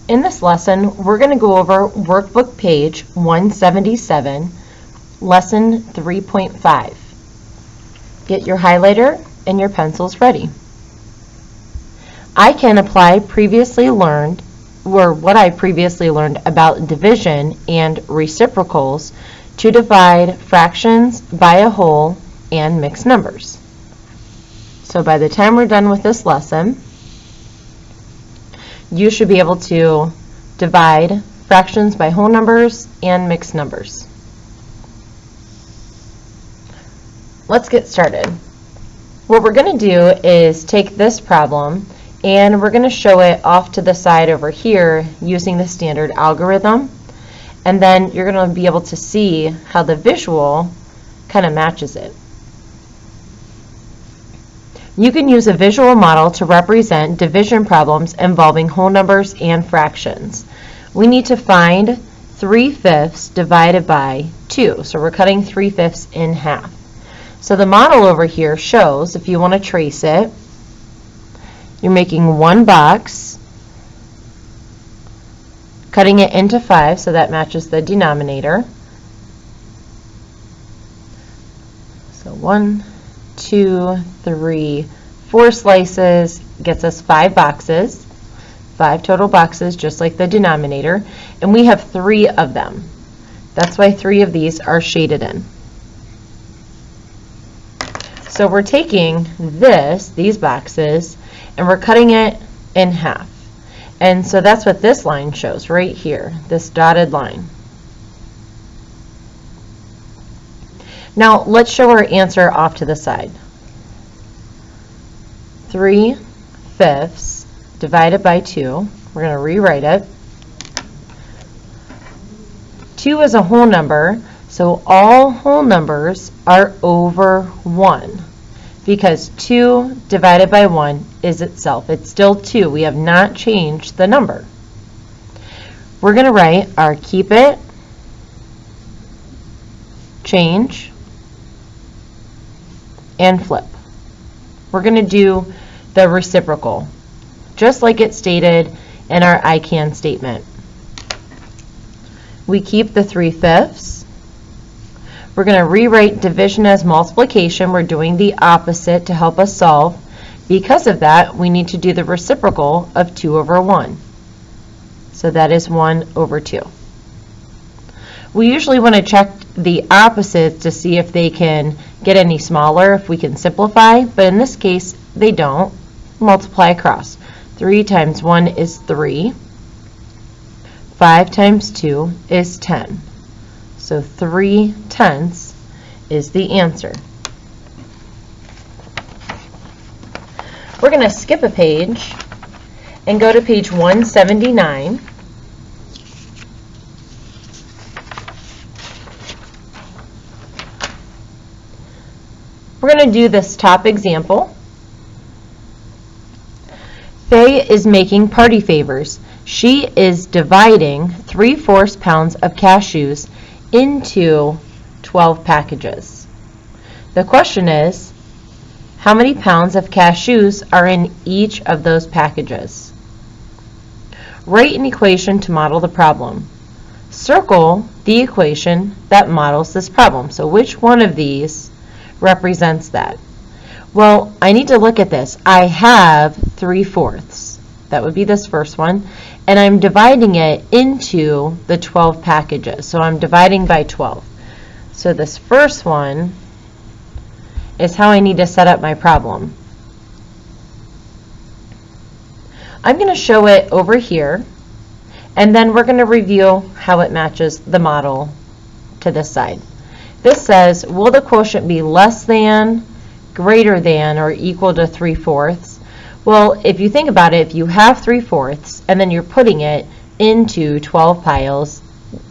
In this lesson, we're going to go over workbook page 177, lesson 3.5. Get your highlighter and your pencils ready. I can apply what I previously learned about division and reciprocals to divide fractions by a whole and mixed numbers. So by the time we're done with this lesson, you should be able to divide fractions by whole numbers and mixed numbers. Let's get started. What we're going to do is take this problem and we're going to show it off to the side over here using the standard algorithm, and then you're going to be able to see how the visual kind of matches it. You can use a visual model to represent division problems involving whole numbers and fractions. We need to find 3/5 divided by 2. So we're cutting 3/5 in half. So the model over here shows, if you want to trace it, you're making one box, cutting it into 5, so that matches the denominator. So 1, 2, 3, 4 slices gets us 5 boxes, 5 total boxes, just like the denominator, and we have 3 of them. That's why 3 of these are shaded in. So we're taking these boxes, and we're cutting it in half. And so that's what this line shows right here, this dotted line. Now let's show our answer off to the side. 3/5 divided by 2. We're going to rewrite it. 2 is a whole number, so all whole numbers are over 1, because 2 divided by 1 is itself. It's still 2. We have not changed the number. We're going to write our keep it, change, and flip. We're going to do the reciprocal, just like it stated in our I can statement. We keep the 3/5. We're going to rewrite division as multiplication. We're doing the opposite to help us solve. Because of that, we need to do the reciprocal of 2 over 1. So that is 1 over 2. We usually want to check the opposites to see if they can get any smaller, if we can simplify, but in this case, they don't. Multiply across. 3 times 1 is 3. 5 times 2 is 10. So 3/10 is the answer. We're going to skip a page and go to page 179. We're going to do this top example. Faye is making party favors. She is dividing 3/4 pounds of cashews into 12 packages. The question is, how many pounds of cashews are in each of those packages? Write an equation to model the problem. Circle the equation that models this problem. So which one of these represents that? Well, I need to look at this. I have 3/4. That would be this first one. And I'm dividing it into the 12 packages. So I'm dividing by 12. So this first one is how I need to set up my problem. I'm going to show it over here, and then we're going to review how it matches the model to this side. This says, will the quotient be less than, greater than, or equal to 3/4? Well, if you think about it, if you have 3/4 and then you're putting it into 12 piles,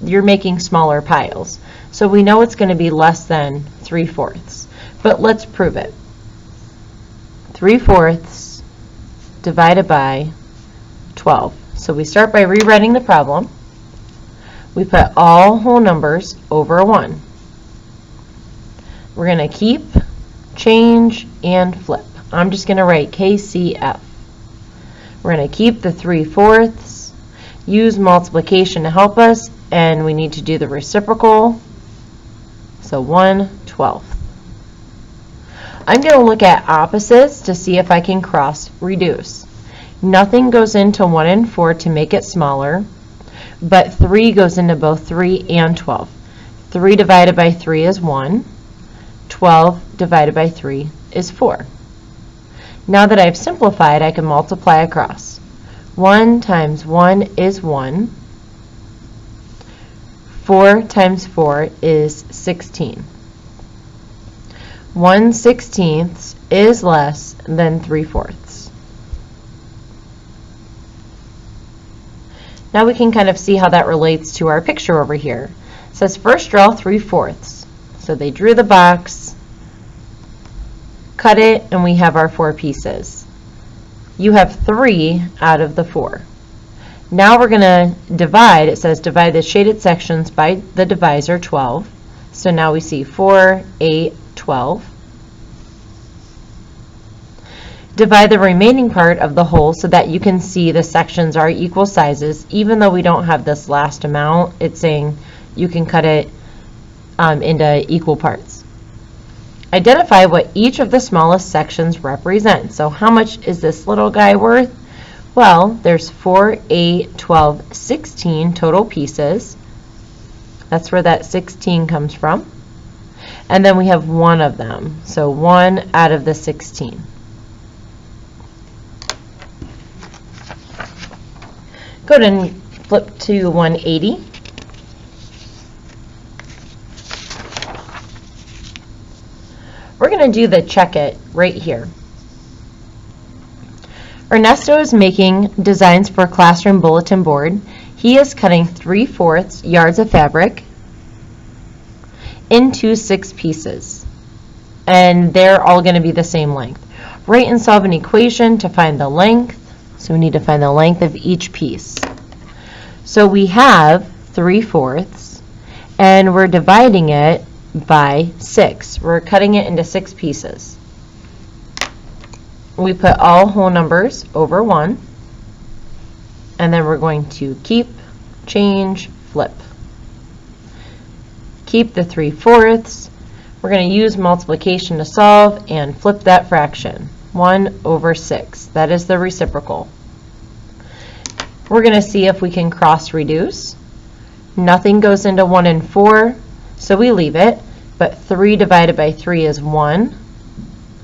you're making smaller piles. So we know it's going to be less than 3/4. But let's prove it. 3/4 divided by 12. So we start by rewriting the problem. We put all whole numbers over 1. We're going to keep, change, and flip. I'm just going to write KCF. We're going to keep the 3/4. use multiplication to help us, and we need to do the reciprocal. So 1/12. I'm going to look at opposites to see if I can cross reduce. Nothing goes into 1 and 4 to make it smaller, but 3 goes into both 3 and 12. 3 divided by 3 is 1. 12 divided by 3 is 4. Now that I've simplified, I can multiply across. 1 times 1 is 1. 4 times 4 is 16. 1/16 is less than 3/4. Now we can kind of see how that relates to our picture over here. It says first draw 3/4. So they drew the box, cut it, and we have our 4 pieces. You have 3 out of the 4. Now we're going to divide. It says divide the shaded sections by the divisor 12. So now we see 4, 8, 12. Divide the remaining part of the whole so that you can see the sections are equal sizes. Even though we don't have this last amount, it's saying you can cut it into equal parts. Identify what each of the smallest sections represent. So how much is this little guy worth? Well, there's 4, 8, 12, 16 total pieces. That's where that 16 comes from. And then we have 1 of them. So 1 out of the 16. Go ahead and flip to 180. We're going to do the check it right here. Ernesto is making designs for a classroom bulletin board. He is cutting 3/4 yards of fabric into 6 pieces, and they're all going to be the same length. Write and solve an equation to find the length. So we need to find the length of each piece. So we have 3/4, and we're dividing it by 6. We're cutting it into 6 pieces. We put all whole numbers over 1, and then we're going to keep, change, flip. Keep the 3/4. We're going to use multiplication to solve and flip that fraction. 1/6. That is the reciprocal. We're going to see if we can cross reduce. Nothing goes into 1 and 4, so we leave it, but 3 divided by 3 is 1.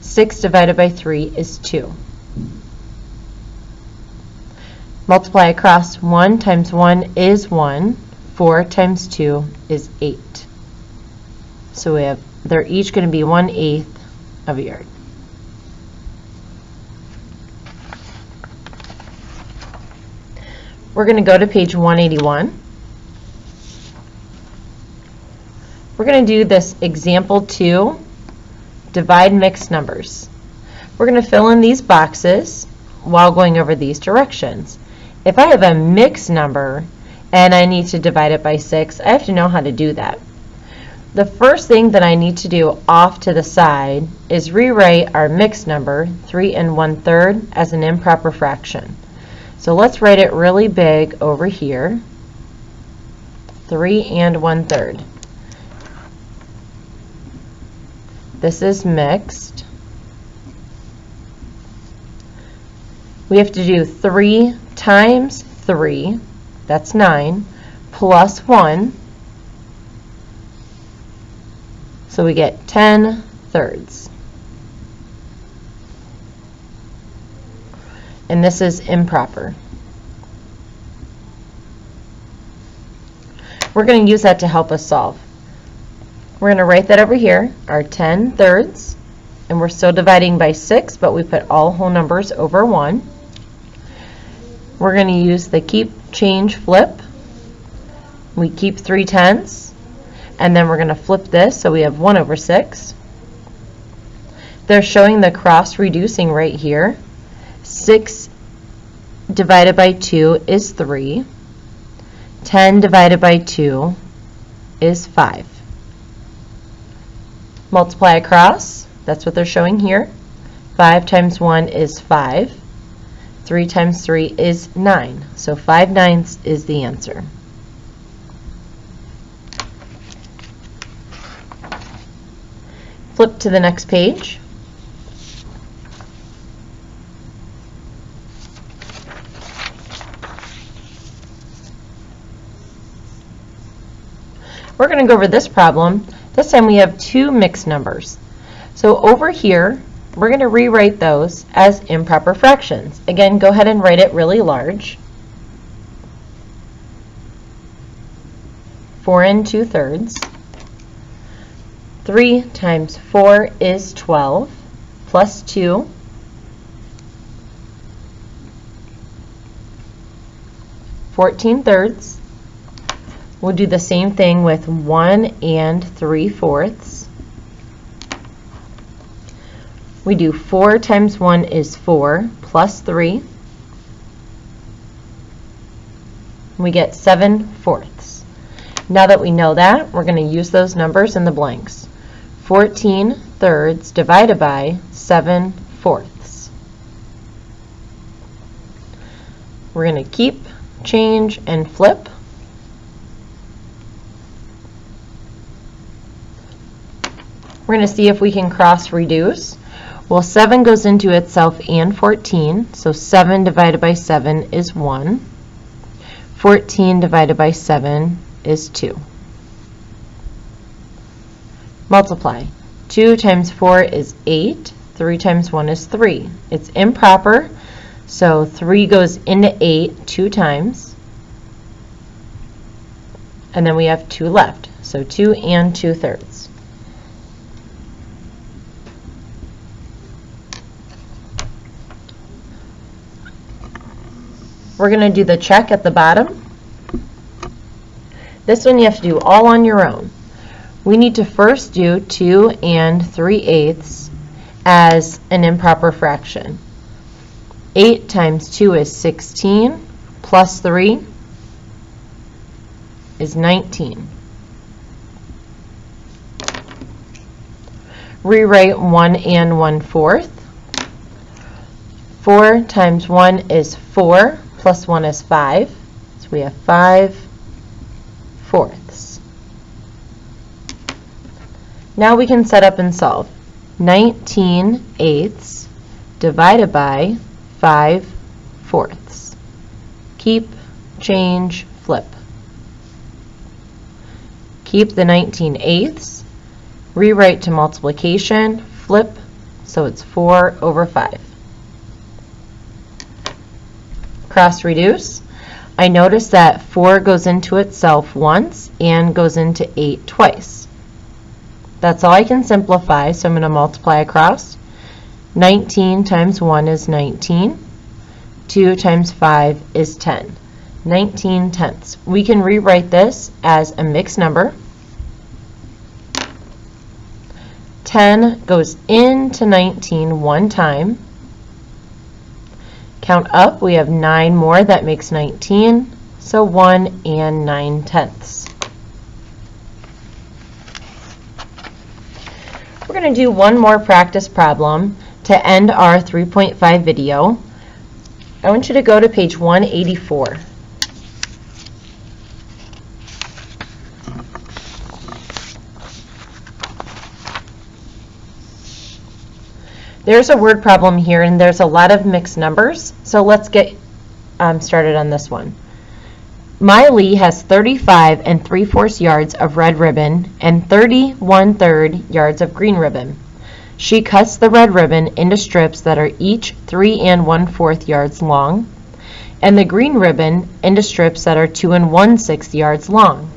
6 divided by 3 is 2. Multiply across. 1 times 1 is 1. 4 times 2 is 8. So they're each going to be 1/8 of a yard. We're going to go to page 181. We're going to do this example 2, divide mixed numbers. We're going to fill in these boxes while going over these directions. If I have a mixed number and I need to divide it by 6, I have to know how to do that. The first thing that I need to do off to the side is rewrite our mixed number, 3 1/3, as an improper fraction. So let's write it really big over here, 3 1/3. This is mixed. We have to do 3 times 3, that's 9, plus 1, so we get 10/3. And this is improper. We're going to use that to help us solve. We're going to write that over here, our 10/3, and we're still dividing by 6, but we put all whole numbers over 1. We're going to use the keep, change, flip. We keep 3/10, and then we're going to flip this, so we have 1/6. They're showing the cross reducing right here. 6 divided by 2 is 3. 10 divided by 2 is 5. Multiply across, that's what they're showing here. 5 times 1 is 5. 3 times 3 is 9. So 5/9 is the answer. Flip to the next page. We're going to go over this problem. This time we have two mixed numbers. So over here, we're going to rewrite those as improper fractions. Again, go ahead and write it really large. 4 2/3. 3 times 4 is 12, plus 2. 14/3. We'll do the same thing with 1 3/4. We do 4 times 1 is 4, plus 3. We get 7/4. Now that we know that, we're going to use those numbers in the blanks. 14/3 divided by 7/4. We're going to keep, change, and flip. We're going to see if we can cross reduce. Well, 7 goes into itself and 14, so 7 divided by 7 is 1. 14 divided by 7 is 2. Multiply. 2 times 4 is 8. 3 times 1 is 3. It's improper, so 3 goes into 8 2 times. And then we have 2 left, so 2 2/3. We're going to do the check at the bottom. This one you have to do all on your own. We need to first do 2 3/8 as an improper fraction. 8 times 2 is 16, plus 3 is 19. Rewrite 1 1/4. 4 times 1 is 4, plus 1 is 5, so we have 5/4. Now we can set up and solve. 19/8 divided by 5/4. Keep, change, flip. Keep the 19/8, rewrite to multiplication, flip, so it's 4/5. Cross reduce. I notice that 4 goes into itself once and goes into 8 twice. That's all I can simplify, so I'm going to multiply across. 19 times 1 is 19. 2 times 5 is 10. 19/10. We can rewrite this as a mixed number. 10 goes into 19 one time. Count up, we have 9 more, that makes 19, so 1 9/10. We're going to do one more practice problem to end our 3.5 video. I want you to go to page 184. There's a word problem here, and there's a lot of mixed numbers, so let's get started on this one. Miley has 35 3/4 yards of red ribbon and 30 1/3 yards of green ribbon. She cuts the red ribbon into strips that are each 3 1/4 yards long, and the green ribbon into strips that are 2 1/6 yards long.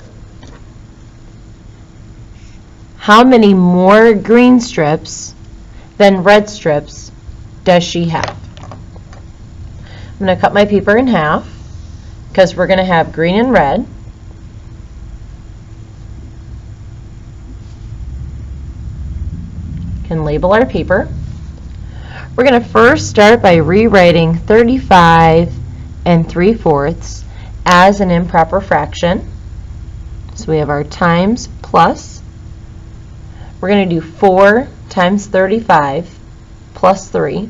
How many more green strips than red strips does she have? I'm going to cut my paper in half because we're going to have green and red. Can label our paper. We're going to first start by rewriting 35 3/4 as an improper fraction. So we have our times plus. We're going to do 4 times 35 plus 3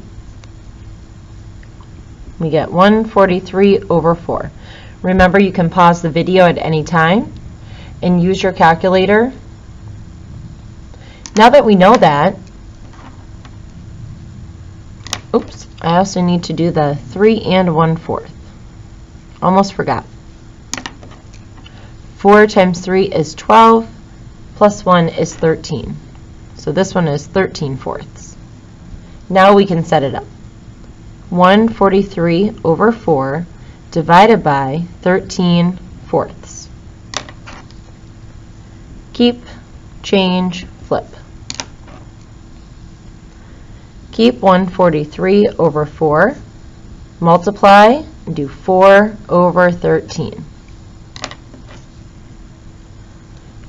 We get 143 over 4. Remember, you can pause the video at any time and use your calculator. Now that we know that, oops, I also need to do the 3 and 1/4. Almost forgot. 4 times 3 is 12, plus 1 is 13. So this one is 13/4. Now we can set it up. 143 over 4 divided by 13/4. Keep, change, flip. Keep 143 over 4, multiply, and do 4 over 13.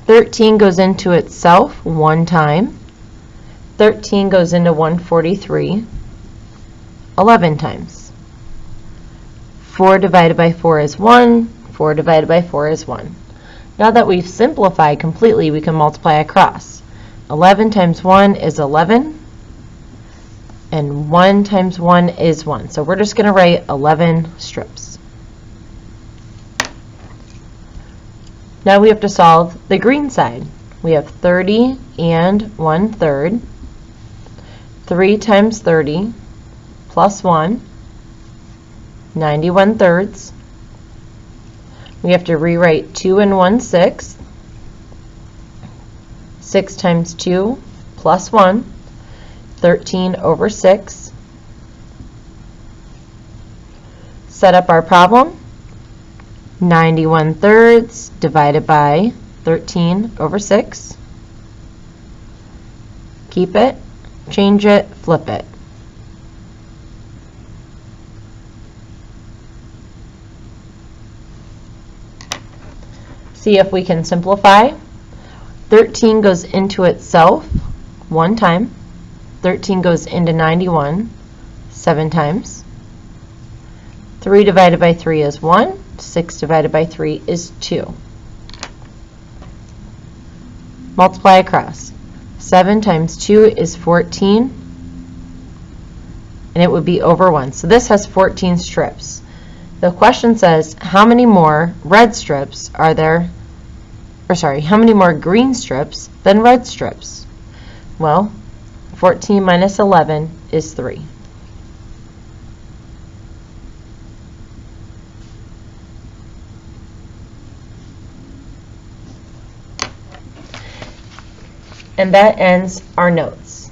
13 goes into itself one time. 13 goes into 143 11 times. 4 divided by 4 is 1. 4 divided by 4 is 1. Now that we've simplified completely, we can multiply across. 11 times 1 is 11. And 1 times 1 is 1. So we're just going to write 11 strips. Now we have to solve the green side. We have 30 and 1/3. 3 times 30 plus 1, 91/3. We have to rewrite 2 and 1/6. 6 times 2 plus 1. 13 over 6. Set up our problem. 91/3 divided by 13 over 6. Keep it, change it, flip it. See if we can simplify. 13 goes into itself one time. 13 goes into 91 7 times. 3 divided by 3 is 1. 6 divided by 3 is 2. Multiply across. 7 times 2 is 14, and it would be over 1. So this has 14 strips. The question says, how many more red strips are there, or sorry, how many more green strips than red strips? Well, 14 minus 11 is 3. And that ends our notes.